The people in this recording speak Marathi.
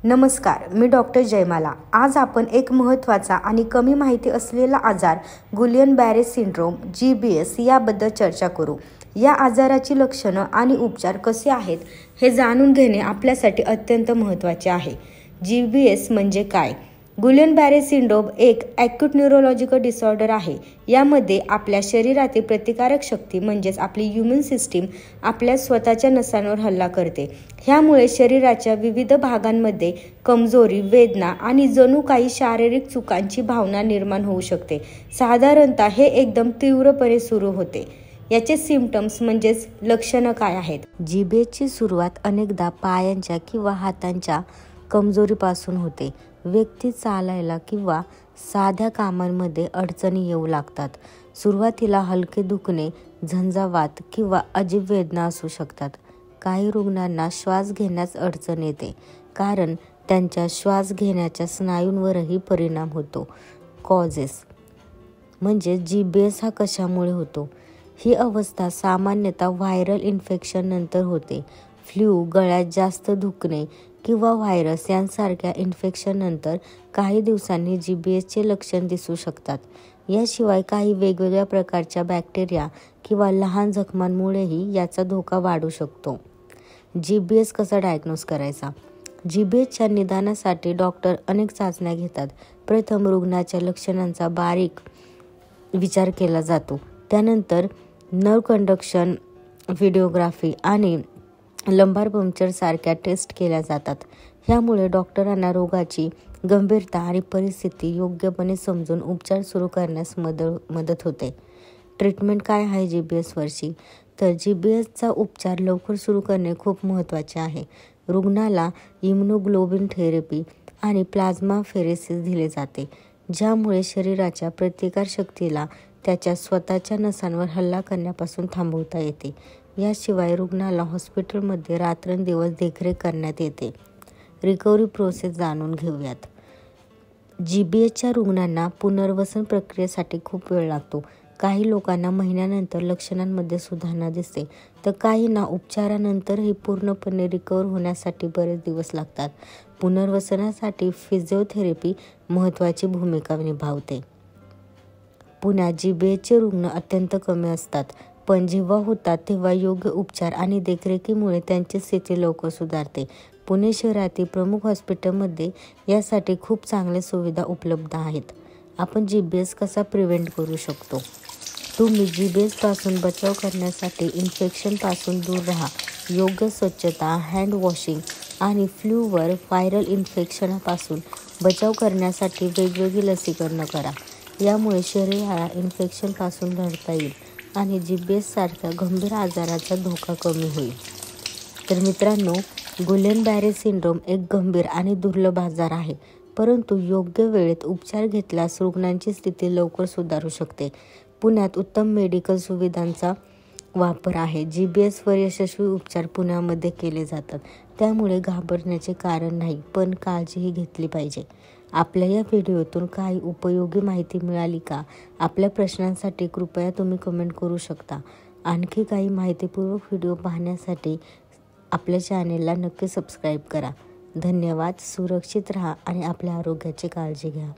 नमस्कार, मी डॉक्टर जयमाला। आज आपण एक महत्त्वाचा आणि कमी माहिती असलेला आजार गुलियन-बॅरे सिंड्रोम GBS याबद्दल चर्चा करू। या आजाराची लक्षणं आणि उपचार कसे आहेत हे जाणून घेणे आपल्यासाठी अत्यंत महत्त्वाचे आहे। GBS म्हणजे काय? गुलियन-बॅरे सिंड्रोम एक ॲक्यूट न्यूरोलॉजिकल डिसऑर्डर आहे। यामध्ये आपल्या शरीरातील प्रतिकारक शक्ती म्हणजेच आपली इम्यून सिस्टीम आपल्या स्वतःच्या नसांवर हल्ला करते। ह्यामुळे शरीराच्या विविध भागांमध्ये कमजोरी, वेदना आणि जणू काही शारीरिक चुकांची भावना निर्माण होऊ शकते। साधारणतः हे एकदम तीव्रपणे सुरू होते। याचे सिम्पटम्स म्हणजेच लक्षणं काय आहेत? GBSची सुरुवात अनेकदा पायांच्या किंवा हातांच्या कमजोरीपासून होते। व्यक्ती चालायला किंवा साध्या कामांमध्ये अडचणी येऊ लागतात। सुरुवातीला हलके दुखणे, झंझावात किंवा अजीब वेदना असू शकतात। काही रुग्णांना श्वास घेण्यास अडचण येते कारण त्यांच्या श्वास घेण्याच्या स्नायूंवरही परिणाम होतो। कॉजेस म्हणजे GBS हा कशामुळे होतो? ही अवस्था सामान्यतः व्हायरल इन्फेक्शन नंतर होते। फ्लू, गळ्यात जास्त दुखणे किंवा व्हायरस यांसारख्या इन्फेक्शन नंतर काही दिवसांनी GBSचे लक्षण दिसू शकतात। याशिवाय काही वेगवेगळ्या प्रकारच्या बॅक्टेरिया किंवा लहान जखमांमुळेही याचा धोका वाढू शकतो। GBS कसा डायग्नोज करायचा? GBSच्या निदानासाठी डॉक्टर अनेक चाचण्या घेतात। प्रथम रुग्णाच्या लक्षणांचा बारीक विचार केला जातो। त्यानंतर नर्व कंडक्शन व्हिडिओग्राफी आणि लंबार पंक्चर सारख्या टेस्ट केल्या जातात। ह्यामुळे डॉक्टरांना रोगाची गंभीरता आणि परिस्थिती योग्यपणे समजून उपचार सुरू करण्यास मदत होते। ट्रीटमेंट काय आहे GBSवरची? तर GBSचा उपचार लवकर सुरू करणे खूप महत्त्वाचे आहे। रुग्णाला इम्युनोग्लोबिन थेरपी आणि प्लाझ्मा फेरेसिस दिले जाते, ज्यामुळे शरीराच्या प्रतिकारशक्तीला त्याच्या स्वतःच्या नसांवर हल्ला करण्यापासून थांबवता येते। याशिवाय रुग्णाला हॉस्पिटलमध्ये रात्रंदिवस देखरेख करण्यात येते। रिकव्हरी प्रोसेस जाणून घेऊयात। GBSच्या रुग्णांना पुनर्वसन प्रक्रियेसाठी खूप वेळ लागतो। काही लोकांना महिन्यानंतर लक्षणांमध्ये सुधारणा दिसते, तर काहींना उपचारानंतरही पूर्णपणे रिकव्हर होण्यासाठी बरेच दिवस लागतात। पुनर्वसनासाठी फिजिओथेरपी महत्त्वाची भूमिका निभावते। पुण्यात GBSचे रुग्ण अत्यंत कमी असतात, पण जेव्हा होतात तेव्हा योग्य उपचार आणि देखरेखीमुळे त्यांची स्थिती लवकर सुधारते। पुणे शहरातील प्रमुख हॉस्पिटलमध्ये यासाठी खूप चांगल्या सुविधा उपलब्ध आहेत। आपण GBS कसा प्रिव्हेंट करू शकतो? तुम्ही GBS पासून बचाव करण्यासाठी इन्फेक्शनपासून दूर राहा। योग्य स्वच्छता, हँड वॉशिंग आणि फ्लूवर व्हायरल इन्फेक्शनपासून बचाव करण्यासाठी वेगवेगळी लसीकरण करा। यामुळे शरीराला इन्फेक्शनपासून लढता येईल आणि GBS सारख्या गंभीर आजाराचा धोका कमी होईल। तर मित्रांनो, गुलियन-बॅरे सिंड्रोम एक गंभीर आणि दुर्लभ आजार आहे, परंतु योग्य वेळेत उपचार घेतल्यास रुग्णांची स्थिती लवकर सुधारू शकते। पुण्यात उत्तम मेडिकल सुविधांचा वापर आहे। GBSवर यशस्वी उपचार पुण्यामध्ये केले जातात, त्यामुळे घाबरण्याचे कारण नाही, पण काळजीही घेतली पाहिजे। आपल्या या व्हिडिओतून काही उपयोगी माहिती मिळाली का? आपल्या प्रश्नांसाठी कृपया तुम्ही कमेंट करू शकता। आणखी काही माहितीपूर्वक व्हिडिओ पाहण्यासाठी आपल्या चॅनेलला नक्की सबस्क्राईब करा। धन्यवाद। सुरक्षित राहा आणि आपल्या आरोग्याची काळजी घ्या।